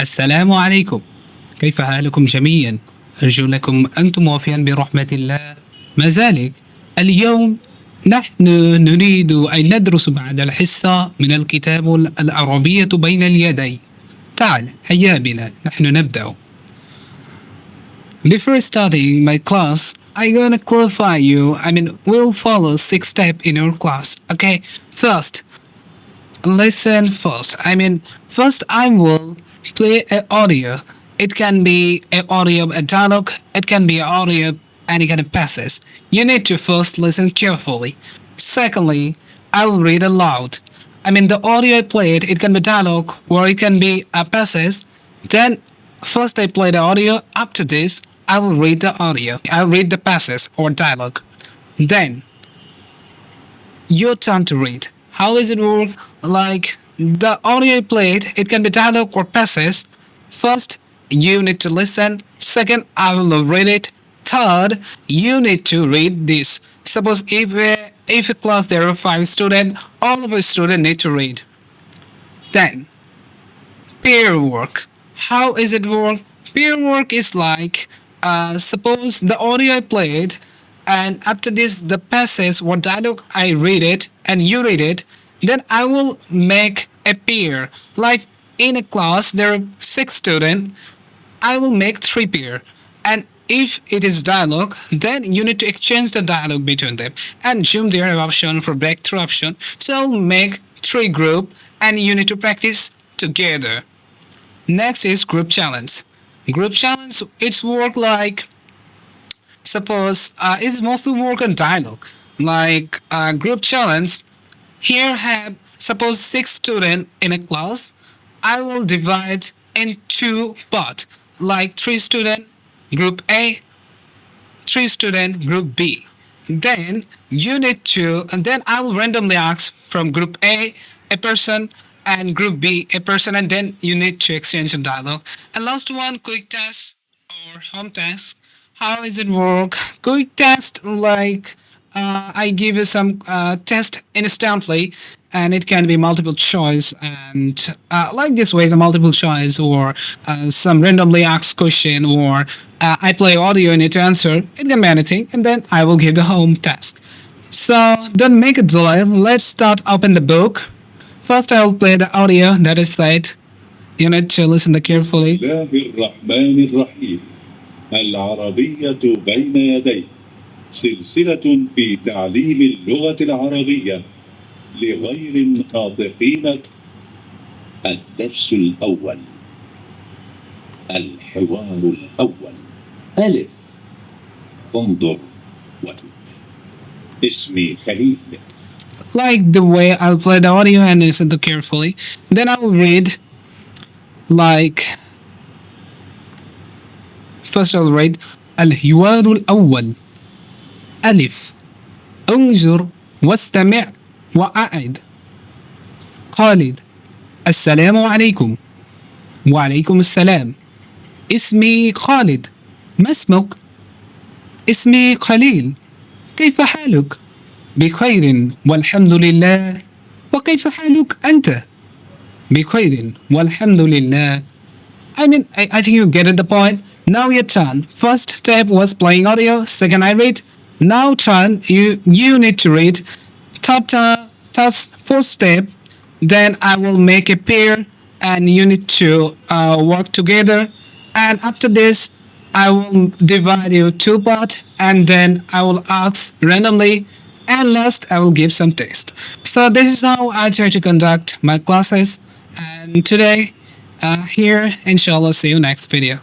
السلام عليكم. كيف حالكم جميعا؟ أرجو لكم أنتم موافيا برحمة الله. ما ذلك اليوم نحن نريد أن ندرس بعد الحصة من الكتاب العربية بين اليدين. تعال هيا بنا نحن نبدأ. Before starting my class, I'm gonna clarify you. We'll follow 6 steps in our class. Okay, first, listen first. First I will play an audio. It can be an audio, a dialogue. It can be an audio, any kind of passage. You need to first listen carefully. Secondly, I will read aloud. The audio I played, it can be dialogue or it can be a passage. Then first I play the audio. After this, I will read the audio. I'll read the passage or dialogue. Then your turn to read. How does it work? Like the audio played, it can be dialogue or passage. First, you need to listen. Second, I will read it. Third, you need to read this. Suppose if a class there are 5 students, all of us students need to read. Then, pair work. How is it work? Pair work is like, suppose the audio I played, and after this the passage or dialogue I read it and you read it, then I will make a pair. Like in a class there are 6 students, I will make 3 pair. And if it is dialogue, then you need to exchange the dialogue between them. And zoom there option for breakthrough option. So I'll make 3 group and you need to practice together. Next is group challenge. Group challenge, it's work like, suppose it's mostly work on dialogue. Like group challenge, here have suppose 6 students in a class. I will divide in 2 parts, like 3 student group A, 3 student group B. Then you need to, and then I will randomly ask from group A person and group B a person, and then you need to exchange a dialogue. And last one, quick test or home task. How does it work? Quick test, like I give you some test instantly, and it can be multiple choice, and like this way, the multiple choice or some randomly asked question, or I play audio and need to answer. It can be anything, and then I will give the home task. So don't make a delay. Let's start. Open the book. First, I will play the audio that is said. You need to listen carefully. الله الرحمن الرحيم. العربية بين يديك. سلسلة في تعليم اللغة العربية لغير الناطقين. الدرس الأول. الحوار الأول. ألف. انظر وتب. اسمي خليل. Like the way I'll play the audio and listen to carefully. Then I will read. Like first I'll read الحوار الأول. ألف. انظر واستمع وأعد. خالد. السلام عليكم. وعليكم السلام. اسمي خالد. ما اسمك؟ اسمي خليل. كيف حالك؟ بخير والحمد لله. وكيف حالك أنت؟ بخير والحمد لله. I think you get the point. Now your turn. First step was playing audio. Second I read. Now turn. You need to read. Fourth step. Then I will make a pair and you need to work together. And after this, I will divide you 2 parts and then I will ask randomly. And last, I will give some text. So this is how I try to conduct my classes. And today, here, inshallah, see you next video.